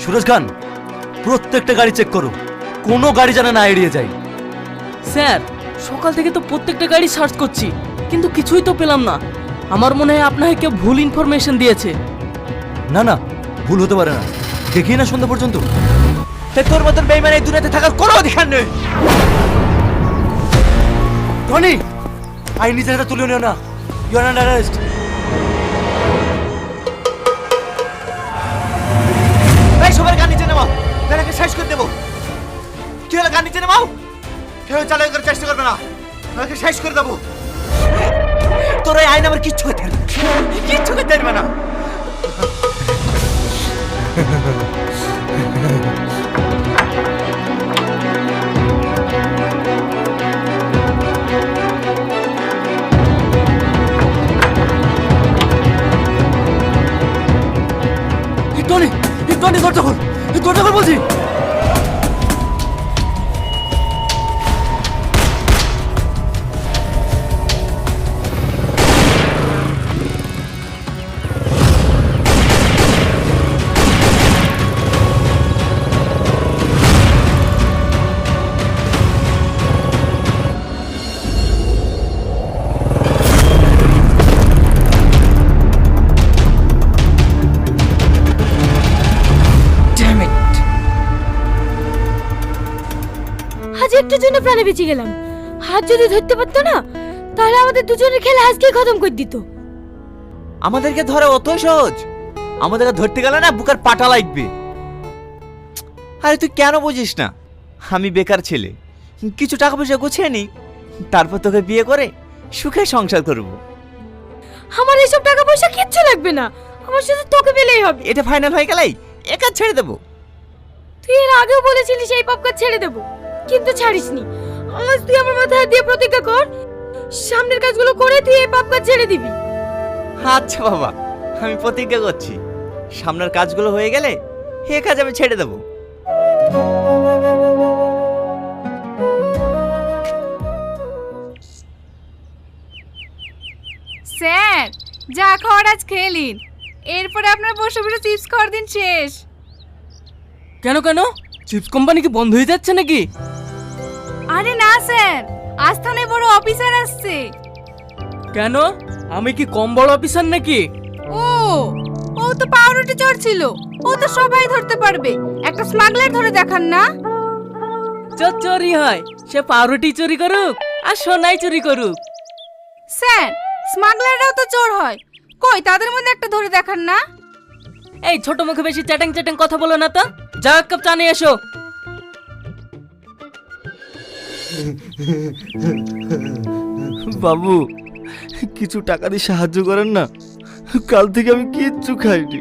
সুরজ খান, প্রত্যেকটা গাড়ি চেক করো, কোনো গাড়ি যেন না এড়িয়ে যায়। স্যার, সকাল থেকে তো প্রত্যেকটা গাড়ি সার্চ করছি, কিন্তু কিছুই তো পেলাম না। আমার মনে হয় আপনাকে কেউ ভুল ইনফরমেশন দিয়েছে। না না, ভুল হতে পারে না, দেখি না সন্ধ্যা পর্যন্ত। তোর মতন বেইমান এই দুনিয়াতে থাকার কোনো অধিকার নেই। টনি, আই নিজের হাতে তুলে নিও না, ইউ আর আন্ডার অ্যারেস্ট। এই সবার গান নিচে নামাও, তারাকে শেষ করে দেবো। কি হলো, গান নিচে নামাও। কেউ চালাই করার চেষ্টা করবে না, তাকে শেষ করে দেবো। তোর এই আইন আমার কিচ্ছু করতে পারবে না, কিচ্ছু করতে পারবে না। টনি, টনি, দরজা খোল, দরজা খোল বলছি। আজ একটু জন্য প্রাণে বেঁচে গেলাম। হাত যদি ধরতে পারতো না, তাহলে আমাদের দুজনের খেলা আজকেই খতম করে দিত। আমাদেরকে ধরা অতই সহজ? আমাদেরকে ধরতে গেলে না বুকের পাটা লাগবে। আরে তুই কেন বুঝিস না, আমি বেকার ছেলে, কিছু টাকা পয়সা গুছিয়ে নি, তারপর তোকে বিয়ে করে সুখে সংসার করব। আমার এসব টাকা পয়সা কিচ্ছু লাগবে না, আমার শুধু তোকে পেলেই হবে। এটা ফাইনাল হয়ে গেলেই একা ছেড়ে দেবো। তুই এর আগেও বলেছিলিস এই পাপ কাজ ছেড়ে দেবো, কিন্তু ছাড়িসনি। আজ তুই আমার মাথায় হাত দিয়ে প্রতিজ্ঞা কর, সামনের কাজগুলো করে তুই এই পাপ কাজ ছেড়ে দিবি। আচ্ছা বাবা, আমি প্রতিজ্ঞা করছি, সামনের কাজগুলো হয়ে গেলে এ কাজ আমি ছেড়ে দেবো। স্যার, যা খাওয়ার আজ খেয়ে নিন, এরপরে আপনার বসে বসে চিপস খাওয়ার দিন শেষ। কেন কেন, চিপস কোম্পানি কি বন্ধ হয়ে যাচ্ছে নাকি? আরে না স্যার, আজ থানায় বড় অফিসার আসছে। কেন, আমি কি কম বড় অফিসার নাকি? ও ও তো পাউরুটি চোর ছিল, ও তো সবাই ধরতে পারবে, একটা স্মাগলার ধরে দেখান না। চোর চোরই হয়, সে পাউরুটি চুরি করুক আর সোনাই চুরি করুক। স্যার, স্মাগলাররাও তো চোর হয়, কই তাদের মধ্যে একটা ধরে দেখান না। এই ছোট মুখে বেশি চ্যাটাং চ্যাটাং কথা বলো না তো, যা এক কাপ চা নিয়ে এসো। বাবু, কিছু টাকা দিয়ে সাহায্য করেন না, কাল থেকে আমি কিচ্ছু খাইনি।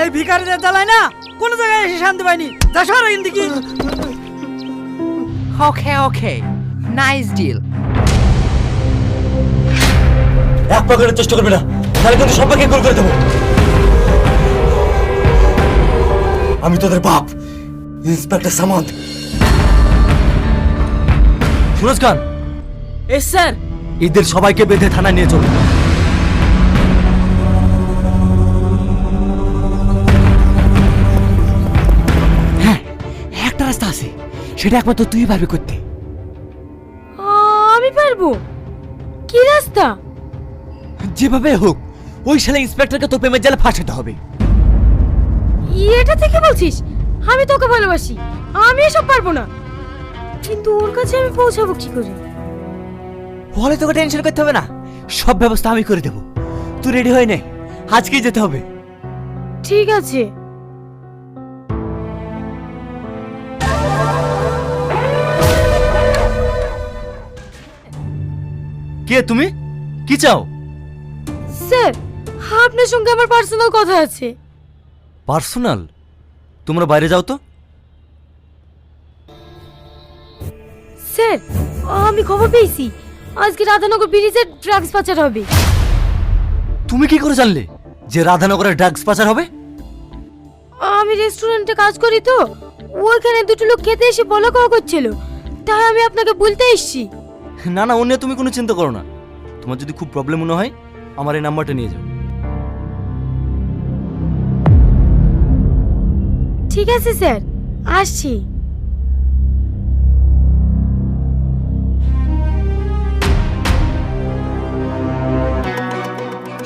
এই ভিখারিদের জ্বালায় না কোনো জায়গায় এসে শান্তি পাইনি। যা সর এখান থেকে। ওকে ওকে, নাইস ডিল। এক পকেটের চেষ্টা করবে না, তাহলে কিন্তু সবাইকে গোল করে দেবো। আমি তোদের বাপ, ইন্সপেক্টর সামন্ত। সুরজ খান, এস স্যার। এদের সবাইকে বেঁধে থানা নিয়ে চলো। হ্যাঁ, একটা রাস্তা আছে, সেটা একমাত্র তুই পারবি করতে। আমি পারবো। কি রাস্তা? যেভাবে হোক ওই শালা ইন্সপেক্টরকে তো প্রেমের জালে ফাঁসাতে হবে। এটা থেকে বলছিস? আমি তোকে ভালোবাসি, আমি এসব পারবো না। কিন্তু ওর কাছে আমি পৌঁছাবো কি করে? বলে তোকে টেনশন করতে হবে না, সব ব্যবস্থা আমি করে দেবো। তুই রেডি হয়ে নে, আজকেই যেতে হবে। ঠিক আছে। কে তুমি, কি চাও? স্যার, আপনার সঙ্গে আমার পার্সোনাল কথা আছে। পার্সোনাল? তোমরা বাইরে যাও তো। স্যার, আমি খবর পেয়েছি আজকে রাধানগর ব্রিজে ড্রাগস পাচার হবে। তুমি কি করে জানলে যে রাধানগরের ড্রাগস পাচার হবে? আমি রেস্টুরেন্টে কাজ করি তো, ওইখানে দুটো লোক খেতে এসে বলা কওয়া করছিল, তাই আমি আপনাকে বলতে এসেছি। না না, অন্য তুমি কোনো চিন্তা করো না। তোমার যদি খুব প্রবলেম মনে হয় আমার এই নাম্বারটা নিয়ে যাও। ঠিক আছে স্যার, আসছি।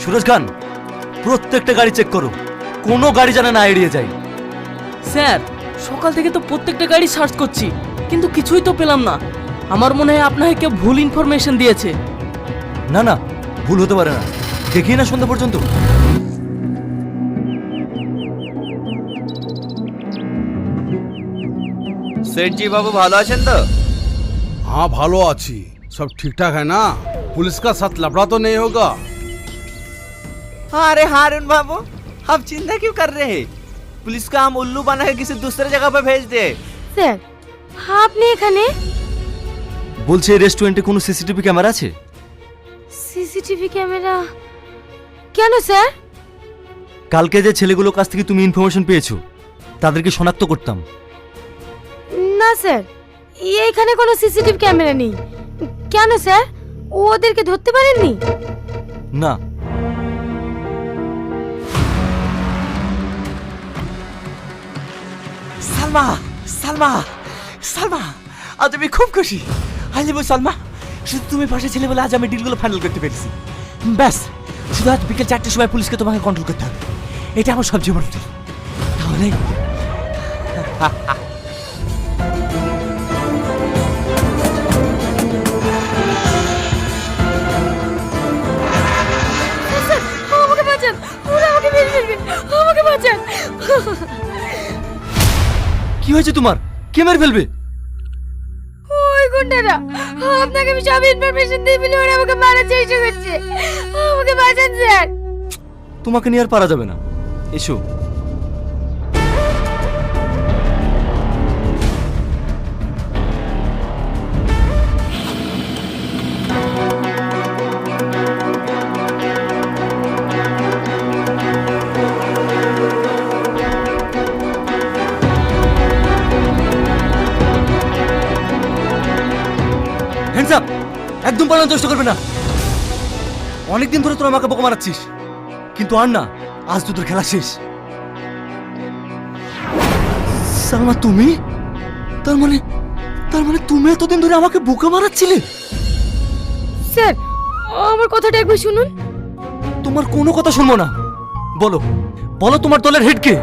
সুরজ খান, প্রত্যেকটা গাড়ি চেক করো, কোনো গাড়ি যেন না এড়িয়ে যায়। স্যার, সকাল থেকে তো প্রত্যেকটা গাড়ি সার্চ করছি, কিন্তু কিছুই তো পেলাম না। আমার মনে হয় আপনাকে কেউ ভুল ইনফরমেশন দিয়েছে। না না, ভুল হতে পারে না, দেখি না সন্ধ্যা পর্যন্ত। सेठ जी बाबू ভালো আছেন তো? हाँ भालो आची, सब ठीक ठाक है ना? पुलिस का साथ लफड़ा तो नहीं होगा? अरे हारून बाबू, आप चिंता क्यों कर रहे हैं? पुलिस का हम उल्लू बना के किसी दूसरे जगह पे भेज दे। স্যার, আপনি এখানে? বলছে এই রেস্টুরেন্টে কোনো সিসিটিভি ক্যামেরা আছে? CCTV camera? কেন স্যার? কালকে যে ছেলেগুলোর কাছ থেকে তুমি ইনফরমেশন পেয়েছো, তাদেরকে শনাক্ত করতাম। না স্যার, এইখানে কোনো সিসিটিভি ক্যামেরা নেই। কেন স্যার, ওদেরকে ধরতে পারেননি? না। সালমা, সালমা, সালমা, আজ আমি খুব খুশি। আজ সালমা, শুধু তুমি পাশে ছেলে বলে আজ আমি ডিলগুলো ফাইনাল করতে পেরেছি। ব্যাস, শুধু আজ বিকেল 4টের সময় পুলিশকে তোমাকে কন্ট্রোল করতে হবে। এটা আমার সবচেয়ে বড় ডিল। তাহলে স্যার, আমাকে বাঁচান, ওরা আমাকে মেরে ফেলবে, আমাকে বাঁচান। কি হয়েছে তোমার? কে মেরে ফেলবে? ওই গুন্ডারা, আপনাকে আমি সব ইনফরমেশন দিয়ে বলে ওরা আমাকে মারার চেষ্টা করছে। আমাকে বাঁচান স্যার। তোমাকে নিয়ে আর পারা যাবে না, এসো। Hands up! একদম পালানোর চেষ্টা করবে না। অনেকদিন ধরে তোরা আমাকে বোকা মারাচ্ছিস, কিন্তু আর না, আজ তোদের খেলা শেষ। সালমা, তুমি? তার মানে তুমি এতদিন ধরে আমাকে বোকা মারাচ্ছিলে? স্যার, আমার কথাটা একবার শুনুন। তোমার কোনো কথা শুনবো না। বলো বলো, তোমার দলের হেড কে?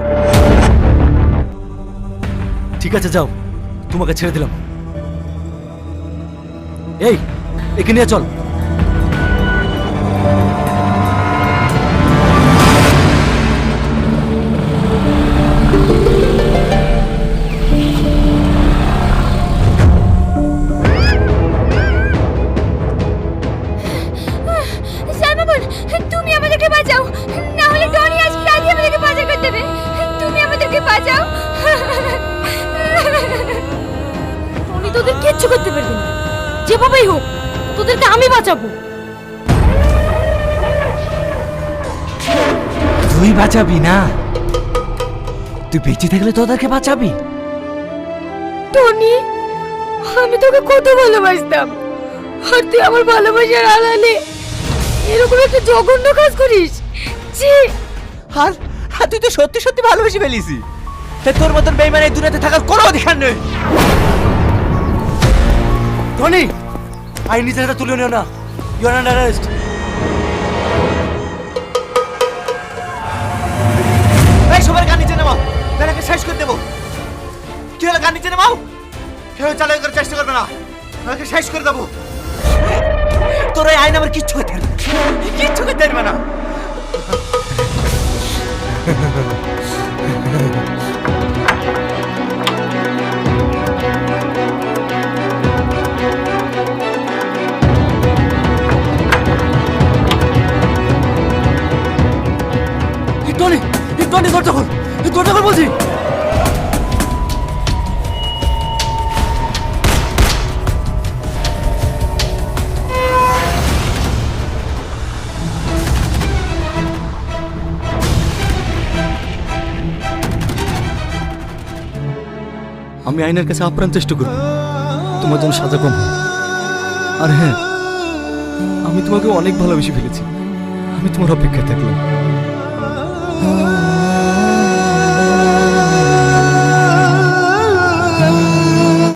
ঠিক আছে, যাও, তোমাকে ছেড়ে দিলাম। এই, একে নিয়ে চল। স্যার বাবুল, তুমি আমাদেরকে বাঁচাও, না হলে টনি আজকে রাতে আমাদেরকে বাঁচা করতে দেবে। তুমি আমাদেরকে বাঁচাও। টনি তোদের কিচ্ছু করতে পারবে না, যেভাবেই হোক তোদেরকে আমি বাঁচাবো। তুই বাঁচাবি না? তুই বেঁচে থাকলে তোদেরকে বাঁচাবি? টনি, আমি তোকে কত ভালোবাসতাম, আর তুই আমার ভালোবাসার আড়ালে এরকম একটা জঘন্য কাজ করিস। ছি! আর তুই তো সত্যি সত্যি ভালোবেসে ফেলিসি। তোর মতন বেইমান এই দুনিয়াতে থাকার কোনো অধিকার নেই। টনি, আই নিজের হাতে তুলে নিও না। You are under arrest. এই সবার গান নিচে নামাও, তাহলে শেষ করে দেবো। কি হলো, গান নিচে নামাও। কেউ চালাই করার চেষ্টা করবে না, তাহলে শেষ করে দেবো। তোর এই আইন আমার কিচ্ছু করতে পারবে না, কিচ্ছু করতে পারবে না। টনি, দরজা খোল, দরজা খোল বলছি। আমি আইনের কাছে আপ্রাণ চেষ্টা করব তোমার জন্য সাজা কম হয়। আর হ্যাঁ, আমি তোমাকে অনেক ভালোবেসে ফেলেছি। আমি তোমার অপেক্ষায় থাকলাম।